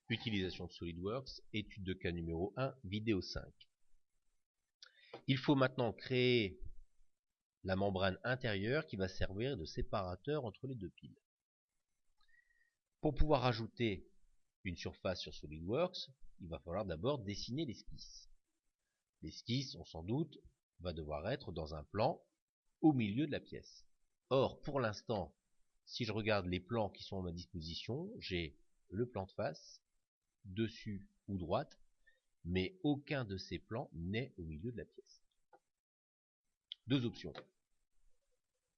Utilisation de SolidWorks, étude de cas numéro 1, vidéo 5. Il faut maintenant créer la membrane intérieure qui va servir de séparateur entre les deux piles. Pour pouvoir ajouter une surface sur SolidWorks, il va falloir d'abord dessiner l'esquisse. L'esquisse, on s'en doute, va devoir être dans un plan au milieu de la pièce. Or, pour l'instant, si je regarde les plans qui sont à ma disposition, j'ai le plan de face, dessus ou droite, mais aucun de ces plans n'est au milieu de la pièce. Deux options.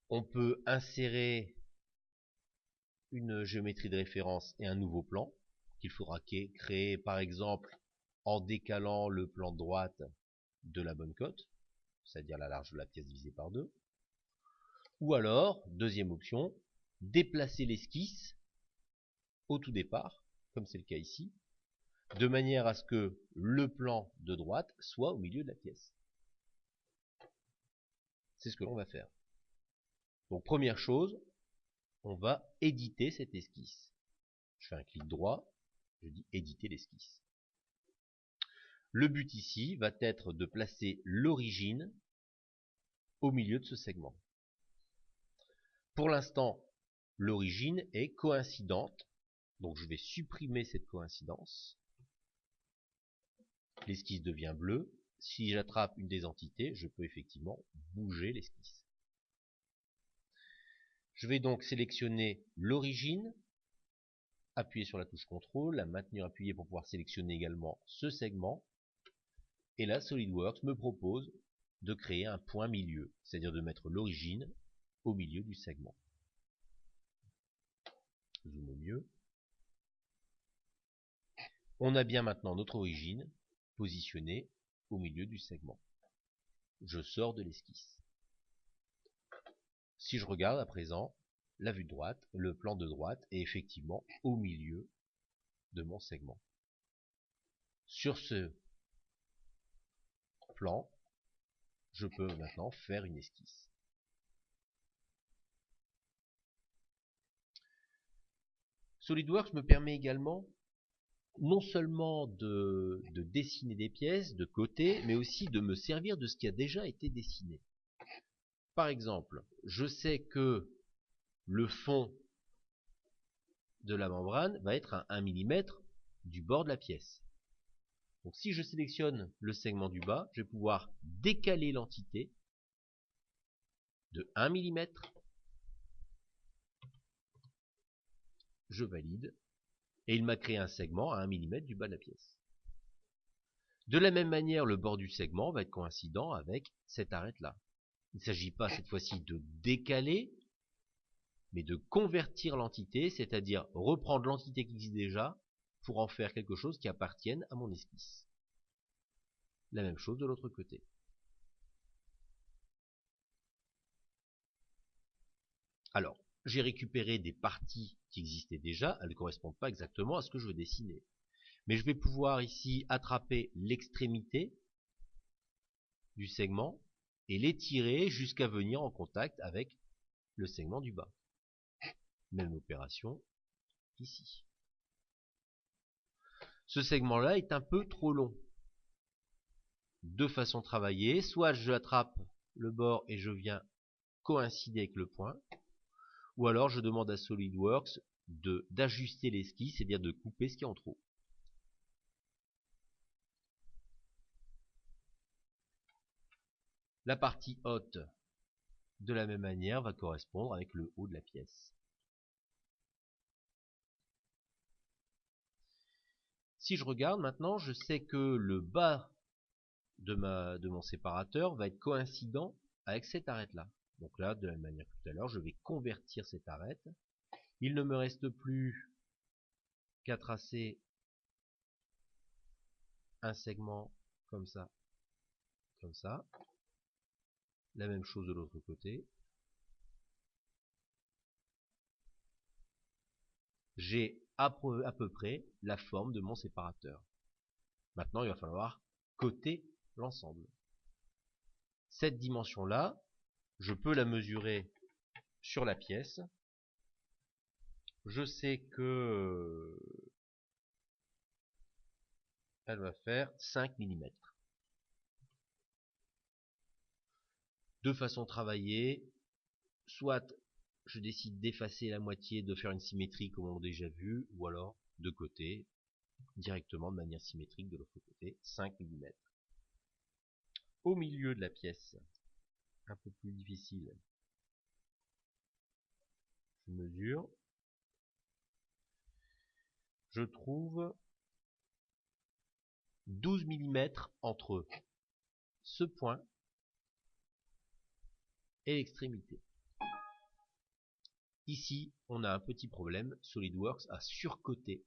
On peut insérer une géométrie de référence et un nouveau plan qu'il faudra créer par exemple en décalant le plan de droite de la bonne cote, c'est-à-dire la large de la pièce divisée par 2. Ou alors, deuxième option, déplacer l'esquisse au tout départ, comme c'est le cas ici, de manière à ce que le plan de droite soit au milieu de la pièce. C'est ce que l'on va faire. Donc première chose, on va éditer cette esquisse. Je fais un clic droit, je dis éditer l'esquisse. Le but ici va être de placer l'origine au milieu de ce segment. Pour l'instant, l'origine est coïncidente, donc je vais supprimer cette coïncidence. L'esquisse devient bleue. Si j'attrape une des entités, je peux effectivement bouger l'esquisse. Je vais donc sélectionner l'origine, appuyer sur la touche CTRL, la maintenir appuyée pour pouvoir sélectionner également ce segment. Et là, SolidWorks me propose de créer un point milieu, c'est-à-dire de mettre l'origine au milieu du segment. Zoom au mieux. On a bien maintenant notre origine positionnée au milieu du segment. Je sors de l'esquisse. Si je regarde à présent, la vue de droite, le plan de droite est effectivement au milieu de mon segment. Sur ce plan, je peux maintenant faire une esquisse. SolidWorks me permet également non seulement de dessiner des pièces de côté, mais aussi de me servir de ce qui a déjà été dessiné. Par exemple, je sais que le fond de la membrane va être à 1 mm du bord de la pièce. Donc si je sélectionne le segment du bas, je vais pouvoir décaler l'entité de 1 mm. Je valide. Et il m'a créé un segment à 1 mm du bas de la pièce. De la même manière, le bord du segment va être coïncident avec cette arête-là. Il ne s'agit pas cette fois-ci de décaler, mais de convertir l'entité, c'est-à-dire reprendre l'entité qui existe déjà pour en faire quelque chose qui appartienne à mon esquisse. La même chose de l'autre côté. Alors, j'ai récupéré des parties qui existaient déjà, elles ne correspondent pas exactement à ce que je veux dessiner. Mais je vais pouvoir ici attraper l'extrémité du segment et l'étirer jusqu'à venir en contact avec le segment du bas. Même opération ici. Ce segment-là est un peu trop long. Deux façons de travailler, soit je attrape le bord et je viens coïncider avec le point, ou alors je demande à SolidWorks d'ajuster l'esquisse, c'est-à-dire de couper ce qui est en trop. La partie haute, de la même manière, va correspondre avec le haut de la pièce. Si je regarde maintenant, je sais que le bas de mon séparateur va être coïncident avec cette arête-là. Donc là, de la même manière que tout à l'heure, je vais convertir cette arête. Il ne me reste plus qu'à tracer un segment comme ça, comme ça. La même chose de l'autre côté. J'ai à peu près la forme de mon séparateur. Maintenant, il va falloir coter l'ensemble. Cette dimension-là, je peux la mesurer sur la pièce. Je sais que elle va faire 5 mm. Deux façons de travailler, soit je décide d'effacer la moitié, de faire une symétrie comme on a déjà vu, ou alors de côté, directement de manière symétrique de l'autre côté, 5 mm. Au milieu de la pièce, un peu plus difficile, je mesure, je trouve 12 mm entre ce point et l'extrémité. Ici, on a un petit problème, SolidWorks a surcoté,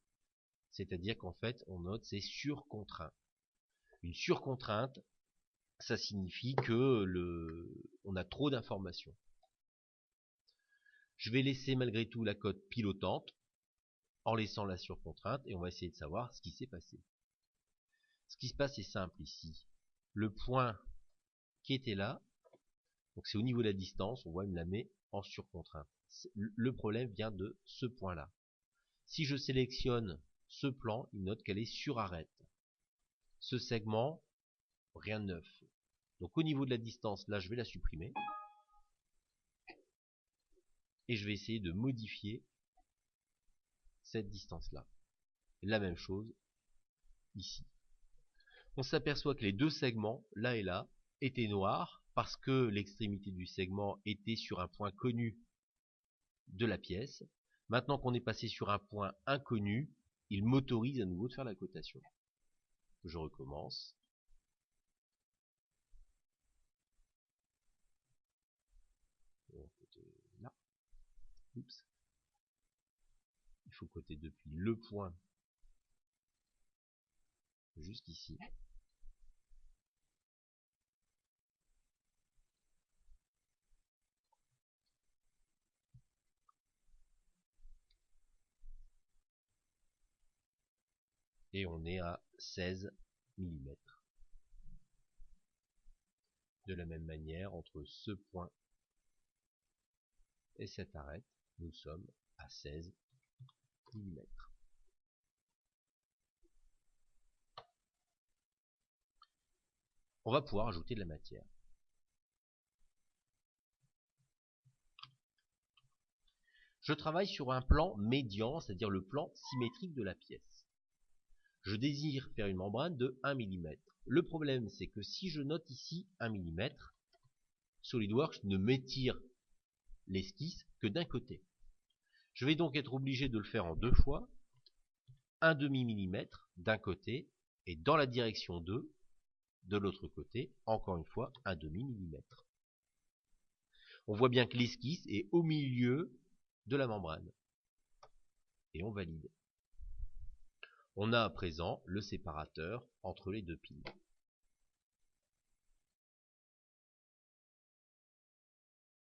c'est-à-dire qu'en fait, on note c'est surcontraint. Une surcontrainte, ça signifie que on a trop d'informations. Je vais laisser malgré tout la cote pilotante, en laissant la surcontrainte, et on va essayer de savoir ce qui s'est passé. Ce qui se passe est simple ici. Le point qui était là, donc c'est au niveau de la distance, on voit, il me la met en surcontrainte. Le problème vient de ce point-là. Si je sélectionne ce plan, il note qu'elle est sur arête. Ce segment, rien de neuf. Donc au niveau de la distance, là, je vais la supprimer. Et je vais essayer de modifier cette distance-là. La même chose ici. On s'aperçoit que les deux segments, là et là, étaient noirs parce que l'extrémité du segment était sur un point connu de la pièce. Maintenant qu'on est passé sur un point inconnu, il m'autorise à nouveau de faire la cotation. Je recommence. Là. Oups. Il faut coter depuis le point jusqu'ici. Et on est à 16 mm. De la même manière, entre ce point et cette arête, nous sommes à 16 mm. On va pouvoir ajouter de la matière. Je travaille sur un plan médian, c'est-à-dire le plan symétrique de la pièce. Je désire faire une membrane de 1 mm. Le problème, c'est que si je note ici 1 mm, SolidWorks ne m'étire l'esquisse que d'un côté. Je vais donc être obligé de le faire en deux fois, 1/2 mm d'un côté, et dans la direction 2, de l'autre côté, encore une fois, 1/2 mm. On voit bien que l'esquisse est au milieu de la membrane. Et on valide. On a à présent le séparateur entre les deux piles.